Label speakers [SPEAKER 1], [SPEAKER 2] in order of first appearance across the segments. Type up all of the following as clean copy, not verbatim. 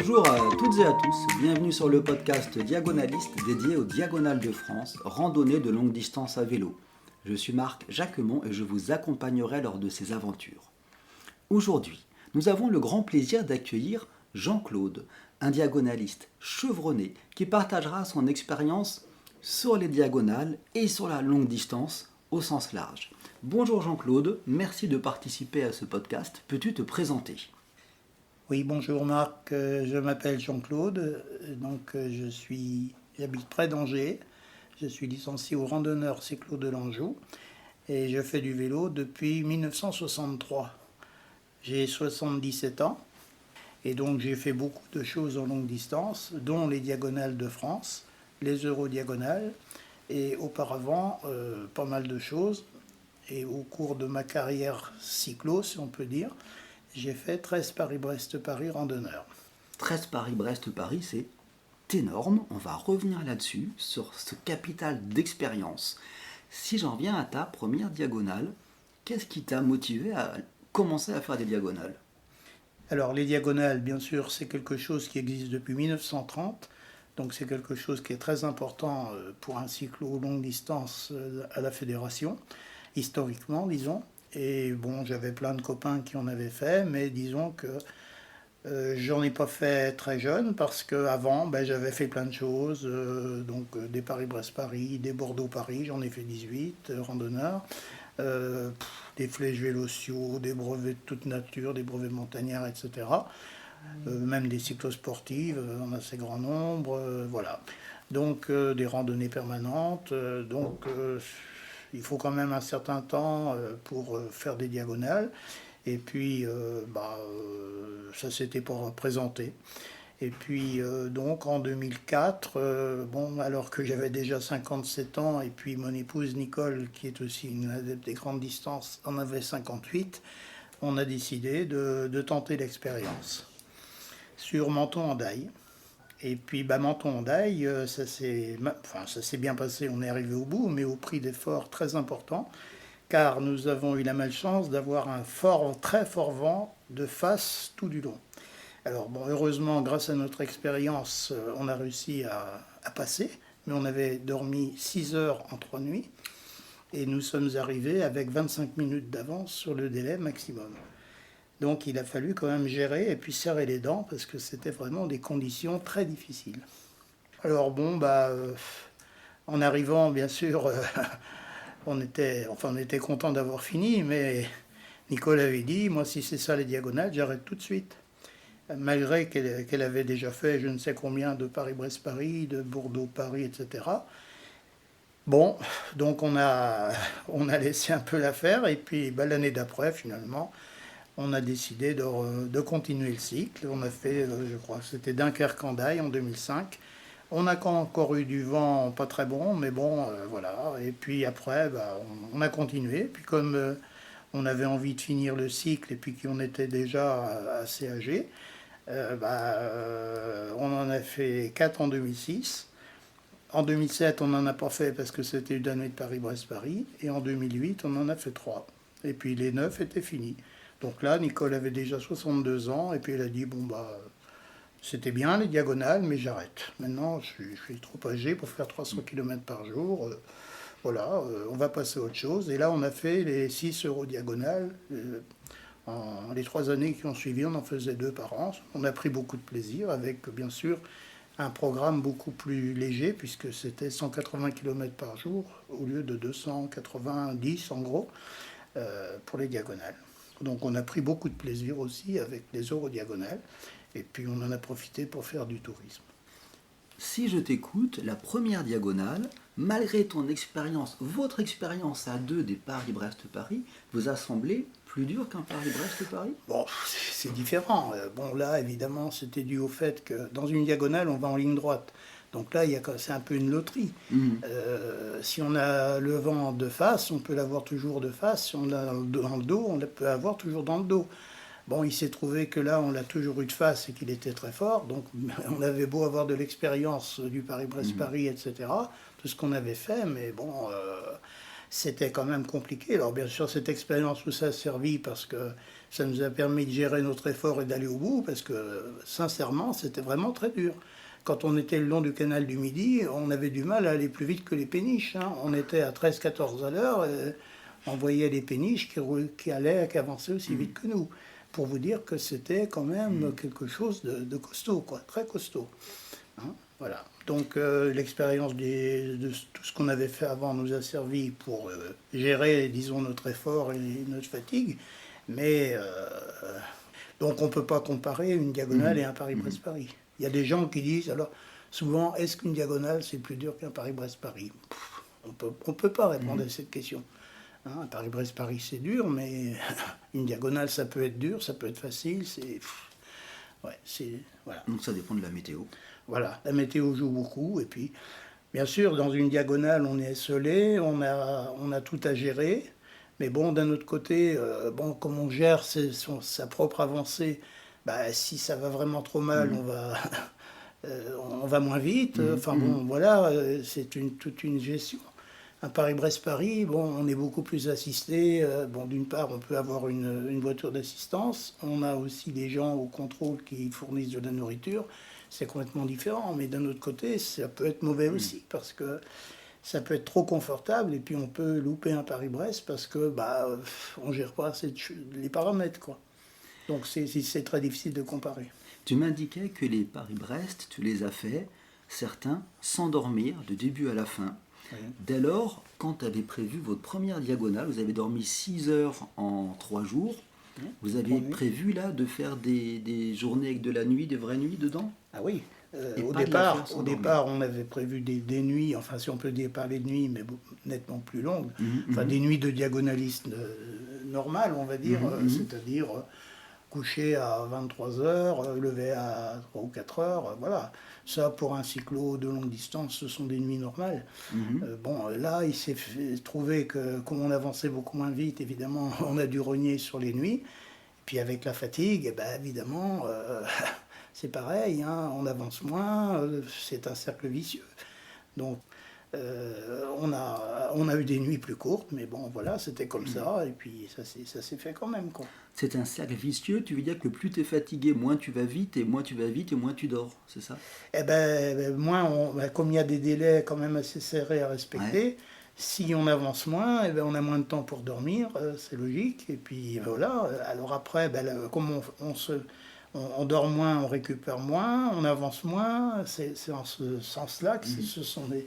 [SPEAKER 1] Bonjour à toutes et à tous, bienvenue sur le podcast Diagonaliste dédié aux diagonales de France, randonnée de longue distance à vélo. Je suis Marc Jacquemont et je vous accompagnerai lors de ces aventures. Aujourd'hui, nous avons le grand plaisir d'accueillir Jean-Claude, un diagonaliste chevronné qui partagera son expérience sur les diagonales et sur la longue distance au sens large. Bonjour Jean-Claude, merci de participer à ce podcast. Peux-tu te présenter ?
[SPEAKER 2] Oui, bonjour Marc, je m'appelle Jean-Claude, j'habite près d'Angers, je suis licencié au randonneur cyclo de l'Anjou et je fais du vélo depuis 1963. J'ai 77 ans et donc j'ai fait beaucoup de choses en longue distance, dont les diagonales de France, les eurodiagonales et auparavant pas mal de choses. Et au cours de ma carrière cyclo, si on peut dire, j'ai fait 13 Paris-Brest-Paris randonneurs.
[SPEAKER 1] 13 Paris-Brest-Paris, c'est énorme. On va revenir là-dessus, sur ce capital d'expérience. Si j'en viens à ta première diagonale, qu'est-ce qui t'a motivé à commencer à faire des diagonales ?
[SPEAKER 2] Alors les diagonales, bien sûr, c'est quelque chose qui existe depuis 1930. Donc c'est quelque chose qui est très important pour un cyclo longue distance à la fédération, historiquement, disons. Et bon, j'avais plein de copains qui en avaient fait, mais disons que j'en ai pas fait très jeune parce qu'avant, j'avais fait plein de choses. Des Paris-Brest-Paris, des Bordeaux-Paris, j'en ai fait 18 randonneurs. Des flèches vélociaux, des brevets de toute nature, des brevets montagnards, etc. Même des cyclosportives en assez grand nombre. Voilà. Donc des randonnées permanentes. Il faut quand même un certain temps pour faire des diagonales. Et puis, ça s'était pas présenté. Et puis, donc, en 2004, alors que j'avais déjà 57 ans, et puis mon épouse Nicole, qui est aussi une adepte des grandes distances, en avait 58, on a décidé de tenter l'expérience sur Menton-en-Daille. Et puis Menton-en-Daille, ça s'est bien passé, on est arrivé au bout, mais au prix d'efforts très importants, car nous avons eu la malchance d'avoir un très fort vent de face tout du long. Alors heureusement, grâce à notre expérience, on a réussi à passer, mais on avait dormi 6 heures en 3 nuits, et nous sommes arrivés avec 25 minutes d'avance sur le délai maximum. Donc il a fallu quand même gérer et puis serrer les dents parce que c'était vraiment des conditions très difficiles. Alors en arrivant, bien sûr, on était content d'avoir fini, mais Nicole avait dit, moi si c'est ça les diagonales, j'arrête tout de suite. Malgré qu'elle avait déjà fait je ne sais combien de Paris-Brest-Paris, de Bordeaux-Paris, etc. Bon, donc on a laissé un peu l'affaire et puis l'année d'après finalement, on a décidé de continuer le cycle. On a fait, je crois que c'était Dunkerque-en-Daille en 2005. On a encore eu du vent pas très bon, mais voilà. Et puis après, on a continué. Puis comme on avait envie de finir le cycle et puis qu'on était déjà assez âgé, on en a fait 4 en 2006. En 2007, on n'en a pas fait parce que c'était une année de Paris-Brest-Paris. Et en 2008, on en a fait 3. Et puis les 9 étaient finis. Donc là, Nicole avait déjà 62 ans, et puis elle a dit, c'était bien les diagonales, mais j'arrête. Maintenant, je suis trop âgé pour faire 300 km par jour. On va passer à autre chose. Et là, on a fait les 6 eurodiagonales. Les 3 années qui ont suivi, on en faisait 2 par an. On a pris beaucoup de plaisir avec, bien sûr, un programme beaucoup plus léger, puisque c'était 180 km par jour, au lieu de 290 en gros, pour les diagonales. Donc on a pris beaucoup de plaisir aussi avec les eurodiagonales et puis on en a profité pour faire du tourisme.
[SPEAKER 1] Si je t'écoute, la première diagonale, malgré ton expérience, votre expérience à deux des Paris-Brest-Paris, vous a semblé plus dur qu'un Paris-Brest-Paris ?
[SPEAKER 2] Bon, c'est différent. Là, évidemment, c'était dû au fait que dans une diagonale, on va en ligne droite. Donc là, c'est un peu une loterie. Si on a le vent de face, on peut l'avoir toujours de face. Si on l'a dans le dos, on peut l'avoir toujours dans le dos. Bon, il s'est trouvé que là, on l'a toujours eu de face et qu'il était très fort. Donc, on avait beau avoir de l'expérience du Paris-Brest-Paris, etc., tout ce qu'on avait fait, mais c'était quand même compliqué. Alors bien sûr, cette expérience nous a servi parce que ça nous a permis de gérer notre effort et d'aller au bout, parce que sincèrement, c'était vraiment très dur. Quand on était le long du canal du Midi, on avait du mal à aller plus vite que les péniches, hein. On était à 13-14 à l'heure, et on voyait les péniches qui avançaient aussi vite que nous. Pour vous dire que c'était quand même quelque chose de costaud, quoi, très costaud. Hein, voilà. Donc l'expérience de tout ce qu'on avait fait avant nous a servi pour gérer, disons, notre effort et notre fatigue. Mais donc on ne peut pas comparer une diagonale et un Paris-Brest-Paris. Il y a des gens qui disent, alors souvent, est-ce qu'une diagonale c'est plus dur qu'un Paris-Brest-Paris? On peut pas répondre à cette question. Hein, un Paris-Brest-Paris c'est dur, mais une diagonale ça peut être dur, ça peut être facile, voilà.
[SPEAKER 1] Donc ça dépend de la météo.
[SPEAKER 2] Voilà, la météo joue beaucoup, et puis bien sûr dans une diagonale on est esselé, on a tout à gérer, mais bon d'un autre côté, comme on gère sa propre avancée, bah, si ça va vraiment trop mal, on va moins vite, voilà, c'est toute une gestion. Un Paris-Brest-Paris, on est beaucoup plus assisté. D'une part, on peut avoir une voiture d'assistance. On a aussi des gens au contrôle qui fournissent de la nourriture. C'est complètement différent. Mais d'un autre côté, ça peut être mauvais aussi, parce que ça peut être trop confortable. Et puis, on peut louper un Paris-Brest parce que on ne gère pas les paramètres, quoi. Donc, c'est très difficile de comparer.
[SPEAKER 1] Tu m'indiquais que les Paris-Brest, tu les as fait, certains, sans dormir, de début à la fin. Oui. Dès lors, quand tu avais prévu votre première diagonale, vous avez dormi 6 heures en 3 jours. Oui, vous aviez prévu là de faire des journées avec de la nuit, des vraies nuits dedans?
[SPEAKER 2] Ah oui. Au départ, on avait prévu des nuits, enfin si on peut parler de nuits, mais nettement plus longues. Des nuits de diagonalistes normales, on va dire, c'est-à-dire coucher à 23h, lever à 3 ou 4 heures, voilà. Ça, pour un cyclo de longue distance, ce sont des nuits normales. Là, il s'est trouvé que, comme on avançait beaucoup moins vite, évidemment, on a dû rogner sur les nuits. Puis avec la fatigue, évidemment, c'est pareil, hein, on avance moins, c'est un cercle vicieux. Donc, on a eu des nuits plus courtes, mais bon, voilà, c'était comme ça, et puis ça s'est fait quand même, quoi.
[SPEAKER 1] C'est un cercle vicieux, tu veux dire que plus tu es fatigué, moins tu vas vite, et moins tu vas vite, et moins tu dors, c'est ça?
[SPEAKER 2] Comme il y a des délais quand même assez serrés à respecter, si on avance moins, on a moins de temps pour dormir, c'est logique, et puis voilà. Alors après, comme on dort moins, on récupère moins, on avance moins, c'est en ce sens-là que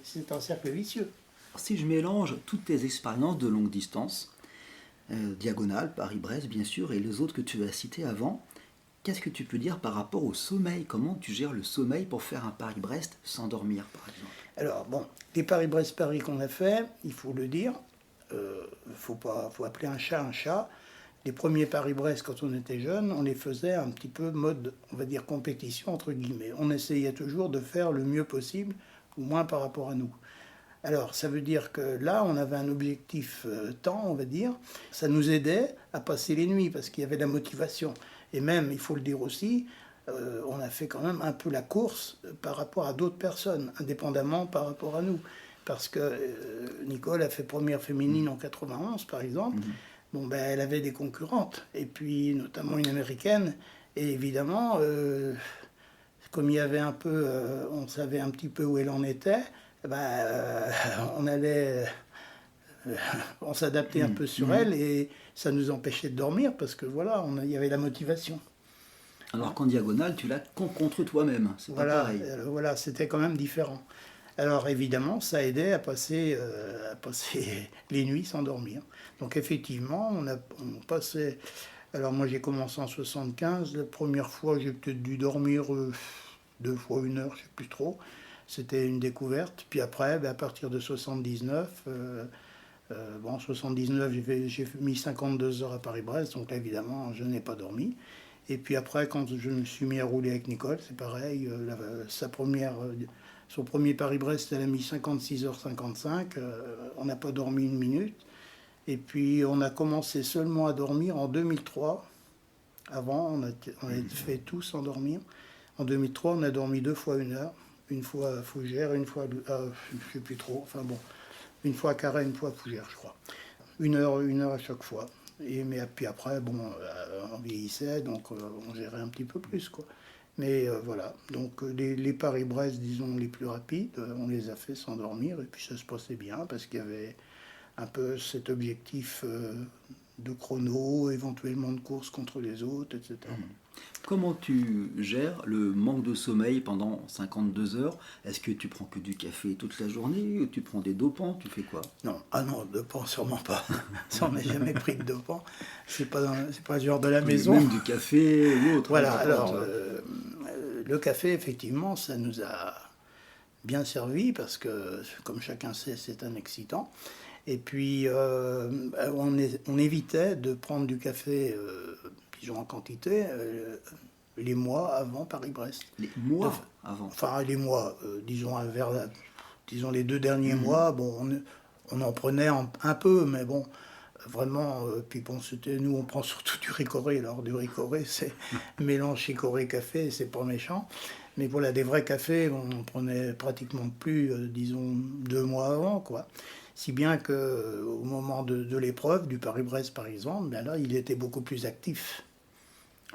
[SPEAKER 2] c'est un cercle vicieux.
[SPEAKER 1] Si je mélange toutes tes expériences de longue distance, diagonale, Paris-Brest bien sûr, et les autres que tu as cités avant, qu'est-ce que tu peux dire par rapport au sommeil? Comment tu gères le sommeil pour faire un Paris-Brest sans dormir, par exemple?
[SPEAKER 2] Alors les Paris-Brest-Paris qu'on a fait, il faut le dire, faut appeler un chat un chat. Les premiers Paris-Brest, quand on était jeune, on les faisait un petit peu mode, on va dire, compétition, entre guillemets. On essayait toujours de faire le mieux possible, au moins par rapport à nous. Alors, ça veut dire que là, on avait un objectif temps, on va dire. Ça nous aidait à passer les nuits, parce qu'il y avait de la motivation. Et même, il faut le dire aussi, on a fait quand même un peu la course par rapport à d'autres personnes, indépendamment par rapport à nous. Parce que Nicole a fait première féminine en 91, par exemple. Elle avait des concurrentes, et puis notamment une américaine. Et évidemment, comme il y avait un peu, on savait un petit peu où elle en était, on s'adaptait un peu sur elle, et ça nous empêchait de dormir parce que voilà, il y avait la motivation.
[SPEAKER 1] Alors qu'en diagonale, tu l'as contre toi-même, c'est pas pareil.
[SPEAKER 2] Voilà, c'était quand même différent. Alors évidemment, ça aidait à passer les nuits sans dormir. Donc effectivement, on passait... Alors moi j'ai commencé en 75, la première fois j'ai peut-être dû dormir 2 fois 1 heure, je ne sais plus trop. C'était une découverte. Puis après, à partir de 79, 79, j'ai mis 52 heures à Paris-Brest, donc là, évidemment, je n'ai pas dormi. Et puis après, quand je me suis mis à rouler avec Nicole, c'est pareil, son premier Paris-Brest, elle a mis 56h55, on n'a pas dormi 1 minute. Et puis on a commencé seulement à dormir en 2003. Avant, on a fait tout sans dormir. En 2003, on a dormi 2 fois 1 heure. Une fois à Fougères, une fois je ne sais plus trop. Enfin bon, Une fois à Carhaix, une fois à Fougères, je crois. Une heure à chaque fois. Mais puis après, bon, on vieillissait, donc on gérait un petit peu plus, quoi. Mais voilà, donc les Paris-Brest, disons, les plus rapides, on les a fait sans dormir, et puis ça se passait bien, parce qu'il y avait un peu cet objectif de chrono, éventuellement de course contre les autres, etc.
[SPEAKER 1] Comment tu gères le manque de sommeil pendant 52 heures? Est-ce que tu prends que du café toute la journée ou tu prends des dopants? Tu fais quoi?
[SPEAKER 2] Non, ah non, dopant, sûrement pas. Ça, on n'a jamais pris de dopant. C'est pas le genre de la maison.
[SPEAKER 1] Même du café ou autre.
[SPEAKER 2] Voilà, alors, le café, effectivement, ça nous a bien servi parce que, comme chacun sait, c'est un excitant. Et puis, on évitait de prendre du café, disons en quantité, les mois avant Paris-Brest.
[SPEAKER 1] Les mois avant?
[SPEAKER 2] Enfin, les mois, disons les 2 derniers mois, bon, on en prenait un peu, mais bon, vraiment, puis bon, nous, on prend surtout du Ricoré. Alors, du Ricoré, c'est mélange Chicoré-café, c'est pas méchant. Mais voilà, des vrais cafés, on prenait pratiquement plus, disons, 2 mois avant, quoi. Si bien qu'au moment de l'épreuve, du Paris-Brest par exemple, ben là, il était beaucoup plus actif.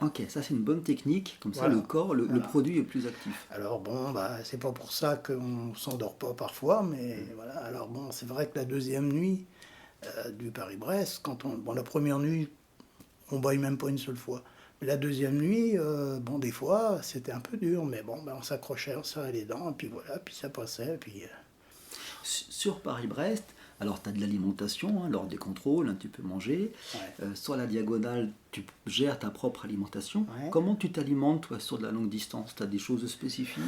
[SPEAKER 1] Ok, ça c'est une bonne technique, comme ça le corps, le produit est plus actif.
[SPEAKER 2] Alors bon, bah, c'est pas pour ça qu'on s'endort pas parfois, mais voilà. Alors bon, c'est vrai que la deuxième nuit du Paris-Brest, la première nuit, on baille même pas une seule fois. Mais la deuxième nuit, bon, des fois, c'était un peu dur, mais bon, ben, on s'accrochait, on serrait les dents, et puis voilà, puis ça passait, puis...
[SPEAKER 1] Sur Paris-Brest, alors tu as de l'alimentation, lors des contrôles, tu peux manger.
[SPEAKER 2] Ouais.
[SPEAKER 1] Sur la diagonale, tu gères ta propre alimentation.
[SPEAKER 2] Ouais.
[SPEAKER 1] Comment tu t'alimentes, toi, sur de la longue distance? Tu as des choses spécifiques?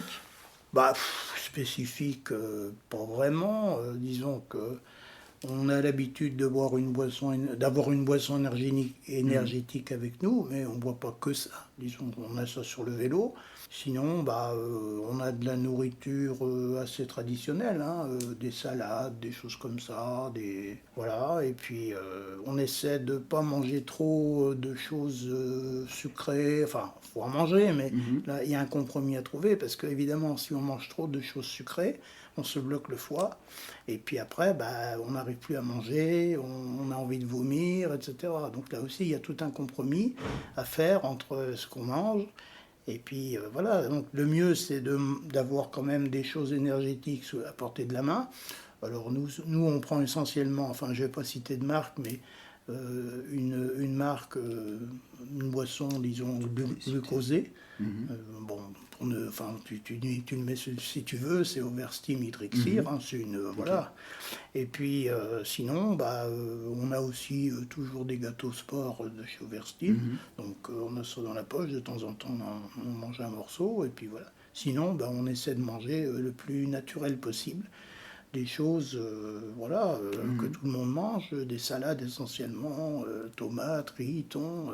[SPEAKER 2] Bah, spécifique, pas vraiment. Disons que on a l'habitude de d'avoir une boisson énergétique avec nous, mais on ne boit pas que ça. Disons qu'on a ça sur le vélo. Sinon, bah, on a de la nourriture assez traditionnelle, hein, des salades, des choses comme ça, voilà. Et puis, on essaie de ne pas manger trop de choses sucrées. Enfin, il faut en manger, mais là, il y a un compromis à trouver, parce qu'évidemment, si on mange trop de choses sucrées, on se bloque le foie, et puis après, bah, on n'arrive plus à manger, on a envie de vomir, etc. Donc là aussi, il y a tout un compromis à faire entre ce qu'on mange. Et puis voilà, donc le mieux c'est d'avoir quand même des choses énergétiques à portée de la main. Alors nous on prend essentiellement, enfin je ne vais pas citer de marque, mais une marque, une boisson, disons, glucosée. Bon, enfin, tu le mets si tu veux, c'est Oversteam Hydrixir, hein, c'est une, voilà. Et puis sinon, bah, on a aussi toujours des gâteaux sport de chez Oversteam, donc on a ça dans la poche, de temps en temps on mange un morceau, et puis voilà. Sinon, bah, on essaie de manger le plus naturel possible. Des choses voilà, que tout le monde mange, des salades essentiellement, tomates, riz, thon,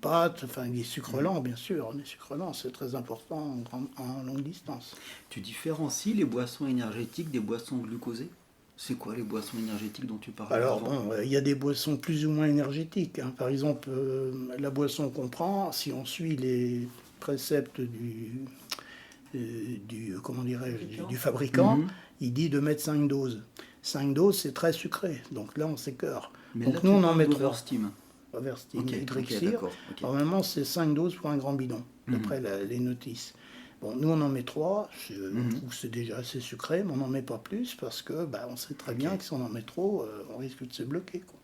[SPEAKER 2] pâtes, enfin des sucres lents bien sûr. Les sucres lents, c'est très important en longue distance.
[SPEAKER 1] Tu différencies les boissons énergétiques des boissons glucosées? C'est quoi les boissons énergétiques dont tu parlais?
[SPEAKER 2] Alors bon, il y a des boissons plus ou moins énergétiques, hein. Par exemple, la boisson qu'on prend, si on suit les préceptes comment dirais-je, du fabricant, il dit de mettre 5 doses. 5 doses, c'est très sucré, donc là on s'écœure.
[SPEAKER 1] Mais
[SPEAKER 2] donc
[SPEAKER 1] là,
[SPEAKER 2] nous on en met 3.
[SPEAKER 1] Oversteam.
[SPEAKER 2] Oversteam,
[SPEAKER 1] Okay,
[SPEAKER 2] Hydrixir. Normalement c'est 5 doses pour un grand bidon, d'après les notices. Bon, nous on en met 3, je trouve que c'est déjà assez sucré, mais on n'en met pas plus parce que bah, on sait très bien que si on en met trop, on risque de se bloquer, quoi.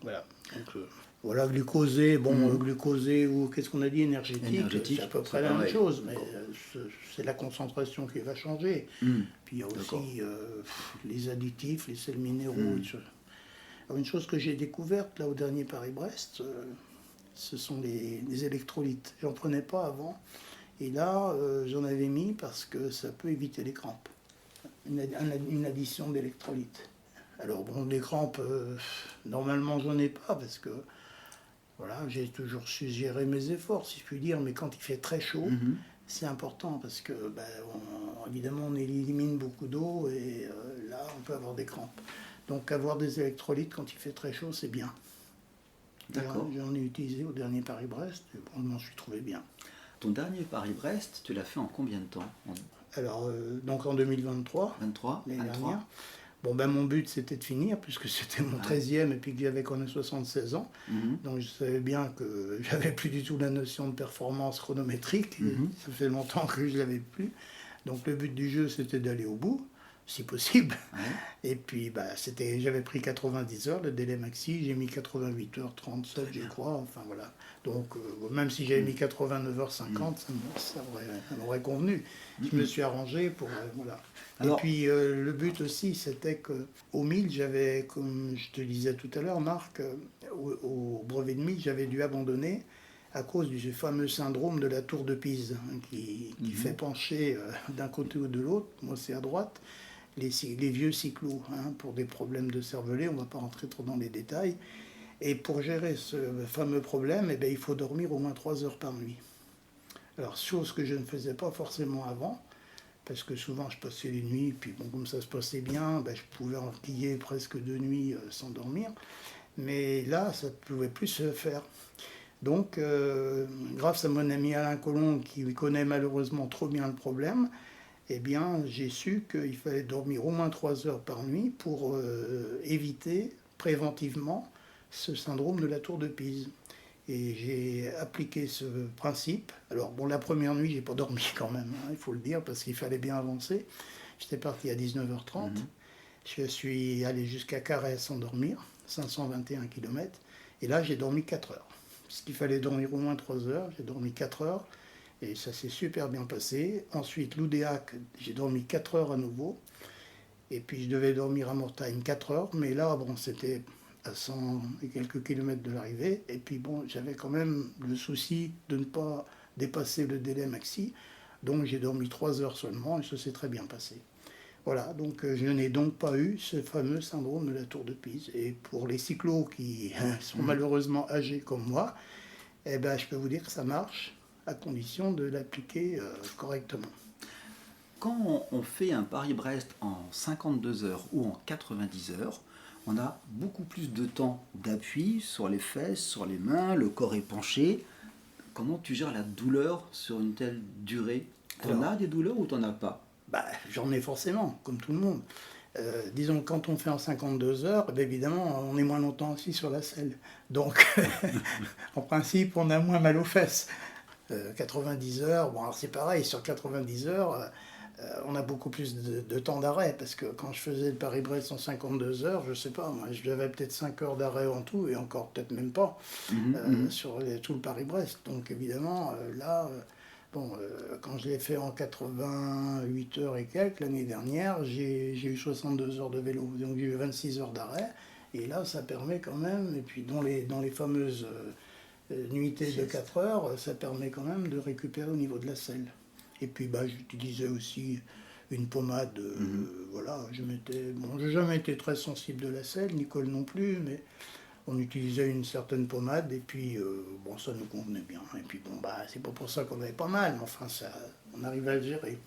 [SPEAKER 2] Voilà. Donc, voilà, glucosé, glucosé ou qu'est-ce qu'on a dit, énergétique, c'est à peu près la même chose, mais c'est la concentration qui va changer. Puis il y a aussi les additifs, les sels minéraux. Alors, une chose que j'ai découverte là au dernier Paris-Brest, ce sont les électrolytes. J'en prenais pas avant, et là j'en avais mis parce que ça peut éviter les crampes. Une addition d'électrolytes. Alors bon, les crampes, normalement j'en ai pas parce que voilà, j'ai toujours su gérer mes efforts, si je puis dire, mais quand il fait très chaud, c'est important parce que ben, évidemment on élimine beaucoup d'eau et là on peut avoir des crampes. Donc avoir des électrolytes quand il fait très chaud, c'est bien.
[SPEAKER 1] D'accord.
[SPEAKER 2] J'en ai utilisé au dernier Paris-Brest et bon, je m'en suis trouvé bien.
[SPEAKER 1] Ton dernier Paris-Brest, tu l'as fait en combien de temps?
[SPEAKER 2] Alors, donc en 2023,
[SPEAKER 1] 23,
[SPEAKER 2] l'année dernière. Bon, ben mon but c'était de finir, puisque c'était mon 13e et puis que j'avais quand même 76 ans. Donc je savais bien que j'avais plus du tout la notion de performance chronométrique. Ça fait longtemps que je l'avais plus. Donc le but du jeu c'était d'aller au bout, si possible. Et puis bah, j'avais pris 90 heures, le délai maxi, j'ai mis 88h37 je crois, enfin voilà. Donc même si j'avais mis 89h50, ça m'aurait convenu. Je me suis arrangé pour... voilà. Alors, et puis le but aussi c'était qu'au 1000, j'avais, comme je te disais tout à l'heure Marc, au brevet de 1000 j'avais dû abandonner à cause du fameux syndrome de la tour de Pise, qui fait pencher d'un côté ou de l'autre, moi c'est à droite, les vieux cyclos, pour des problèmes de cervelet, on ne va pas rentrer trop dans les détails. Et pour gérer ce fameux problème, il faut dormir au moins 3 heures par nuit. Alors, chose que je ne faisais pas forcément avant, parce que souvent je passais les nuits, puis bon, comme ça se passait bien, je pouvais enquiller presque 2 nuits sans dormir. Mais là, ça ne pouvait plus se faire. Donc, grâce à mon ami Alain Colomb, qui connaît malheureusement trop bien le problème, eh bien, j'ai su qu'il fallait dormir au moins 3 heures par nuit pour éviter préventivement ce syndrome de la tour de Pise. Et j'ai appliqué ce principe. Alors, bon, la première nuit, j'ai pas dormi quand même, il faut le dire, parce qu'il fallait bien avancer. J'étais parti à 19h30. Je suis allé jusqu'à Carhaix sans dormir, 521 km. Et là, j'ai dormi 4 heures. Parce qu'il fallait dormir au moins 3 heures. J'ai dormi 4 heures. Et ça s'est super bien passé. Ensuite, l'Oudéac, j'ai dormi 4 heures à nouveau. Et puis, je devais dormir à Mortagne 4 heures. Mais là, bon, c'était à 100 et quelques kilomètres de l'arrivée. Et puis, bon, j'avais quand même le souci de ne pas dépasser le délai maxi. Donc, j'ai dormi 3 heures seulement et ça s'est très bien passé. Voilà, donc je n'ai donc pas eu ce fameux syndrome de la tour de Pise. Et pour les cyclos qui sont malheureusement âgés comme moi, je peux vous dire que ça marche, à condition de l'appliquer correctement.
[SPEAKER 1] Quand on fait un Paris-Brest en 52 heures ou en 90 heures, on a beaucoup plus de temps d'appui sur les fesses, sur les mains, le corps est penché. Comment tu gères la douleur sur une telle durée? T'en as des douleurs ou t'en as pas?
[SPEAKER 2] J'en ai forcément, comme tout le monde. Disons, quand on fait en 52 heures, évidemment, on est moins longtemps assis sur la selle. Donc, en principe, on a moins mal aux fesses. 90 heures, bon, alors c'est pareil, sur 90 heures, on a beaucoup plus de temps d'arrêt, parce que quand je faisais le Paris-Brest en 52 heures, je sais pas, moi, j'avais peut-être 5 heures d'arrêt en tout, et encore peut-être même pas, sur tout le Paris-Brest. Donc, évidemment, là... quand je l'ai fait en 88 heures et quelques l'année dernière, j'ai eu 62 heures de vélo, donc j'ai eu 26 heures d'arrêt. Et là, ça permet quand même, et puis dans les fameuses nuitées de 4 heures, ça permet quand même de récupérer au niveau de la selle. Et puis j'utilisais aussi une pommade, voilà, j'ai jamais été très sensible de la selle, Nicole non plus, mais... On utilisait une certaine pommade et puis ça nous convenait bien. Et puis c'est pas pour ça qu'on avait pas mal, mais enfin on arrivait à le gérer.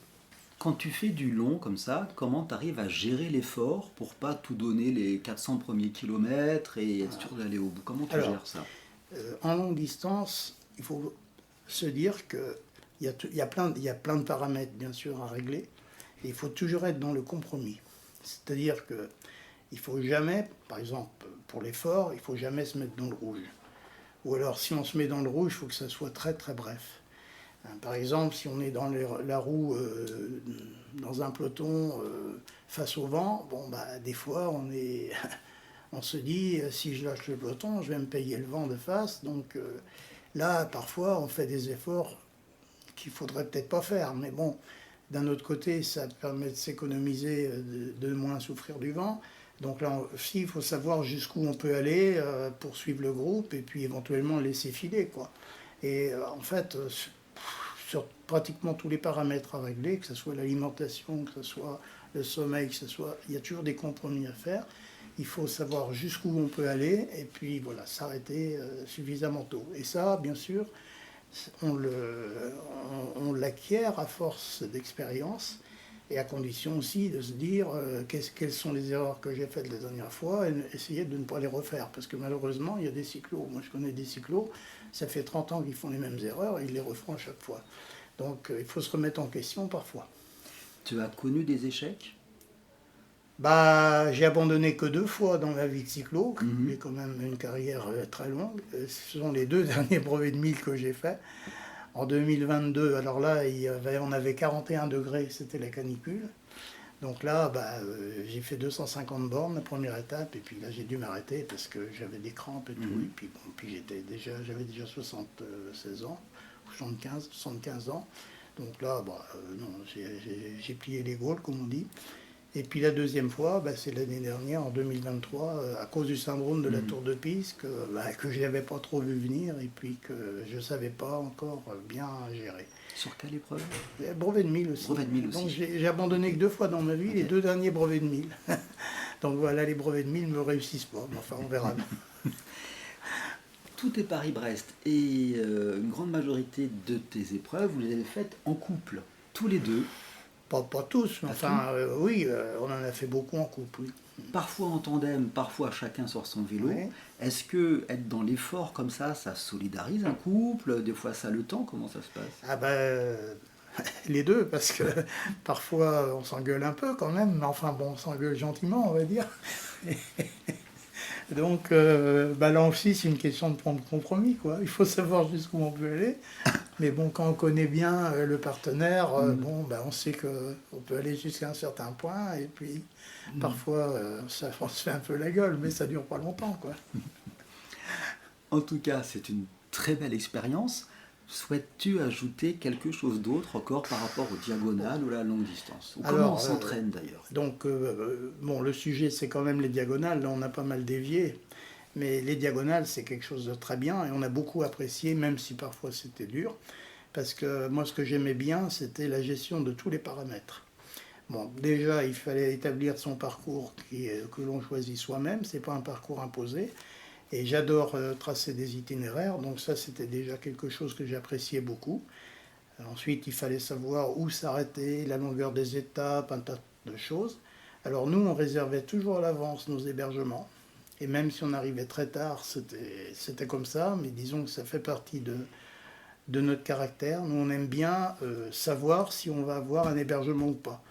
[SPEAKER 1] Quand tu fais du long comme ça, comment tu arrives à gérer l'effort pour pas tout donner les 400 premiers kilomètres et être sûr d'aller au bout? Comment tu gères ça?
[SPEAKER 2] En longue distance, il faut se dire qu'il y a plein de paramètres bien sûr à régler. Et il faut toujours être dans le compromis. C'est-à-dire que il ne faut jamais, par exemple, pour l'effort, il ne faut jamais se mettre dans le rouge. Ou alors, si on se met dans le rouge, il faut que ça soit très très bref. Par exemple, si on est dans la roue, dans un peloton, face au vent, des fois, on se dit, si je lâche le peloton, je vais me payer le vent de face. Donc là, parfois, on fait des efforts qu'il ne faudrait peut-être pas faire. Mais bon, d'un autre côté, ça permet de s'économiser, de moins souffrir du vent. Donc là aussi, il faut savoir jusqu'où on peut aller pour suivre le groupe et puis éventuellement le laisser filer, quoi. Et en fait, sur pratiquement tous les paramètres à régler, que ce soit l'alimentation, que ce soit le sommeil, il y a toujours des compromis à faire. Il faut savoir jusqu'où on peut aller et puis voilà, s'arrêter suffisamment tôt. Et ça, bien sûr, on l'acquiert à force d'expérience. Et à condition aussi de se dire quelles sont les erreurs que j'ai faites la dernière fois et essayer de ne pas les refaire. Parce que malheureusement, il y a des cyclos. Moi, je connais des cyclos, ça fait 30 ans qu'ils font les mêmes erreurs et ils les refont à chaque fois. Donc, il faut se remettre en question parfois.
[SPEAKER 1] Tu as connu des échecs?
[SPEAKER 2] Bah, j'ai abandonné que 2 fois dans ma vie de cyclo.
[SPEAKER 1] Mhm.
[SPEAKER 2] J'ai quand même une carrière très longue. Ce sont les 2 derniers brevets de 1000 que j'ai faits. En 2022, alors là, on avait 41 degrés, c'était la canicule. Donc là, j'ai fait 250 bornes la première étape, et puis là j'ai dû m'arrêter parce que j'avais des crampes et tout.
[SPEAKER 1] Mhm.
[SPEAKER 2] Et puis bon, j'avais déjà 76 ans, 75 ans. Donc là, non, j'ai plié les gaules, comme on dit. Et puis la deuxième fois, c'est l'année dernière, en 2023, à cause du syndrome de la
[SPEAKER 1] Mhm.
[SPEAKER 2] tour de piste, que je n'avais pas trop vu venir et puis que je ne savais pas encore bien gérer.
[SPEAKER 1] Sur quelle épreuve?
[SPEAKER 2] Brevet de 1000 aussi.
[SPEAKER 1] Brevet de 1000
[SPEAKER 2] Donc
[SPEAKER 1] aussi.
[SPEAKER 2] j'ai abandonné que 2 fois dans ma vie,
[SPEAKER 1] Ok.
[SPEAKER 2] les 2 derniers brevets de 1000. Donc voilà, les brevets de 1000 ne me réussissent pas. Mais enfin, on verra.
[SPEAKER 1] Tout est Paris-Brest et une grande majorité de tes épreuves, vous les avez faites en couple, tous les deux,
[SPEAKER 2] Pas tous, mais
[SPEAKER 1] pas
[SPEAKER 2] enfin, oui, on en a fait beaucoup en couple, oui.
[SPEAKER 1] parfois en tandem, parfois chacun sur son vélo.
[SPEAKER 2] Ouais.
[SPEAKER 1] Est-ce que être dans l'effort comme ça solidarise un couple? Des fois ça le tend, comment ça se passe?
[SPEAKER 2] Ah les deux, parce que parfois on s'engueule un peu quand même, mais enfin bon, on s'engueule gentiment, on va dire. Donc là aussi, c'est une question de prendre compromis, quoi. Il faut savoir jusqu'où on peut aller. Mais bon, quand on connaît bien le partenaire, on sait qu'on peut aller jusqu'à un certain point, et puis parfois on se fait un peu la gueule, mais ça dure pas longtemps, quoi.
[SPEAKER 1] En tout cas, c'est une très belle expérience. Souhaites-tu ajouter quelque chose d'autre encore par rapport aux diagonales ou à la longue distance? Ou comment on
[SPEAKER 2] Alors,
[SPEAKER 1] s'entraîne d'ailleurs?
[SPEAKER 2] Donc, le sujet, c'est quand même les diagonales. Là, on a pas mal dévié. Mais les diagonales, c'est quelque chose de très bien. Et on a beaucoup apprécié, même si parfois c'était dur. Parce que moi, ce que j'aimais bien, c'était la gestion de tous les paramètres. Bon, déjà, il fallait établir son parcours que l'on choisit soi-même. C'est pas un parcours imposé. Et j'adore tracer des itinéraires. Donc ça, c'était déjà quelque chose que j'appréciais beaucoup. Ensuite, il fallait savoir où s'arrêter, la longueur des étapes, un tas de choses. Alors nous, on réservait toujours à l'avance nos hébergements. Et même si on arrivait très tard, c'était comme ça. Mais disons que ça fait partie de notre caractère. Nous, on aime bien savoir si on va avoir un hébergement ou pas.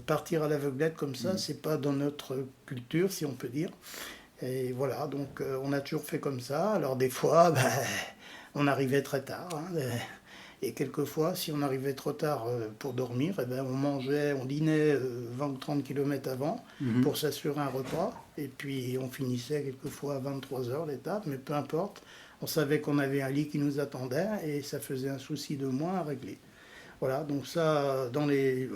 [SPEAKER 2] Partir à l'aveuglette comme ça, c'est pas dans notre culture, si on peut dire. Et voilà, donc on a toujours fait comme ça. Alors des fois, on arrivait très tard. Et quelquefois, si on arrivait trop tard pour dormir, on dînait 20 ou 30 km avant pour s'assurer un repas. Et puis on finissait quelquefois à 23 heures l'étape, mais peu importe. On savait qu'on avait un lit qui nous attendait et ça faisait un souci de moins à régler. Voilà, donc ça, dans les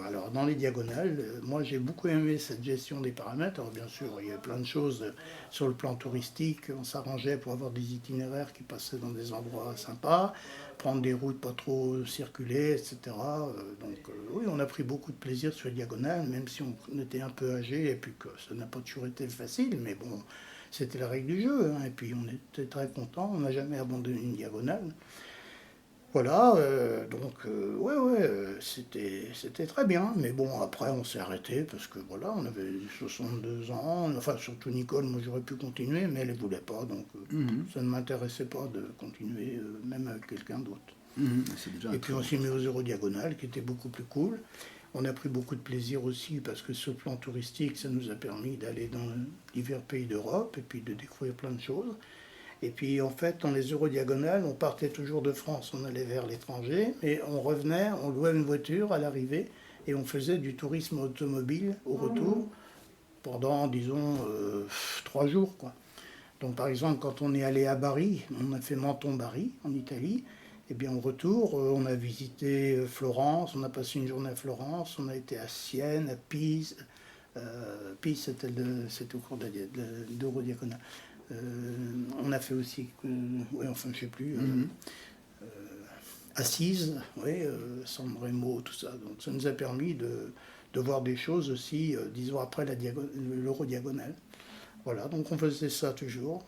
[SPEAKER 2] diagonales, moi j'ai beaucoup aimé cette gestion des paramètres. Alors bien sûr, il y a plein de choses sur le plan touristique. On s'arrangeait pour avoir des itinéraires qui passaient dans des endroits sympas, prendre des routes pas trop circulées, etc. Oui, on a pris beaucoup de plaisir sur les diagonales, même si on était un peu âgé et puis que ça n'a pas toujours été facile, mais bon, c'était la règle du jeu. Et puis on était très contents, on n'a jamais abandonné une diagonale. Voilà, c'était très bien. Mais bon, après, on s'est arrêté parce que voilà, on avait 62 ans. Enfin, surtout Nicole, moi j'aurais pu continuer, mais elle ne voulait pas. Donc, ça ne m'intéressait pas de continuer, même avec quelqu'un d'autre.
[SPEAKER 1] C'est déjà
[SPEAKER 2] Et puis, on s'est mis aux Eurodiagonales, qui était beaucoup plus cool. On a pris beaucoup de plaisir aussi parce que sur le plan touristique, ça nous a permis d'aller dans divers pays d'Europe et puis de découvrir plein de choses. Et puis en fait, dans les Eurodiagonales, on partait toujours de France, on allait vers l'étranger, et on revenait, on louait une voiture à l'arrivée, et on faisait du tourisme automobile au retour pendant, disons, 3 jours, quoi. Donc par exemple, quand on est allé à Bari, on a fait Menton-Bari en Italie, et bien au retour, on a visité Florence, on a passé une journée à Florence, on a été à Sienne, à Pise. Pise, c'était au cours d'Eurodiagonale. On a fait aussi, enfin je sais plus, Assise, San Remo, tout ça. Donc ça nous a permis de voir des choses aussi, disons après l'Eurodiagonale. Voilà, donc on faisait ça toujours.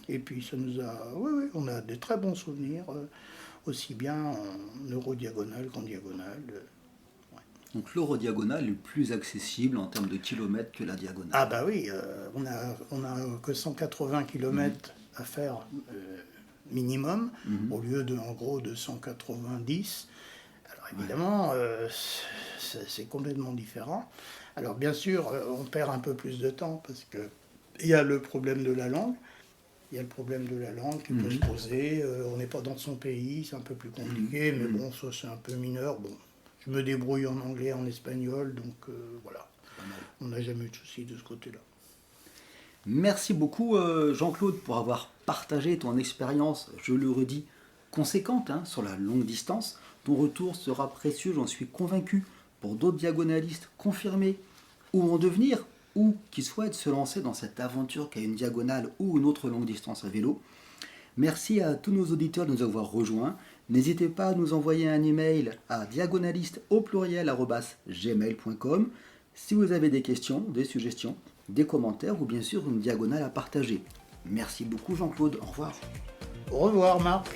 [SPEAKER 2] Et puis ça nous a, on a des très bons souvenirs, aussi bien en Eurodiagonale qu'en diagonale.
[SPEAKER 1] Donc l'eurodiagonale est plus accessible en termes de kilomètres que la diagonale.
[SPEAKER 2] Ah bah oui, on a que 180 km à faire minimum, au lieu en gros de 190. Alors évidemment, c'est complètement différent. Alors bien sûr, on perd un peu plus de temps parce que il y a le problème de la langue. Il y a le problème de la langue qui peut se poser. On n'est pas dans son pays, c'est un peu plus compliqué, mais bon, ça c'est un peu mineur. Bon, je me débrouille en anglais, en espagnol, donc voilà. On n'a jamais eu de soucis de ce côté-là.
[SPEAKER 1] Merci beaucoup Jean-Claude pour avoir partagé ton expérience, je le redis, conséquente sur la longue distance. Ton retour sera précieux, j'en suis convaincu, pour d'autres diagonalistes confirmés ou en devenir, ou qui souhaitent se lancer dans cette aventure qu'est une diagonale ou une autre longue distance à vélo. Merci à tous nos auditeurs de nous avoir rejoints. N'hésitez pas à nous envoyer un email à diagonaliste@gmail.com si vous avez des questions, des suggestions, des commentaires ou bien sûr une diagonale à partager. Merci beaucoup Jean-Claude, au revoir.
[SPEAKER 2] Au revoir Marc.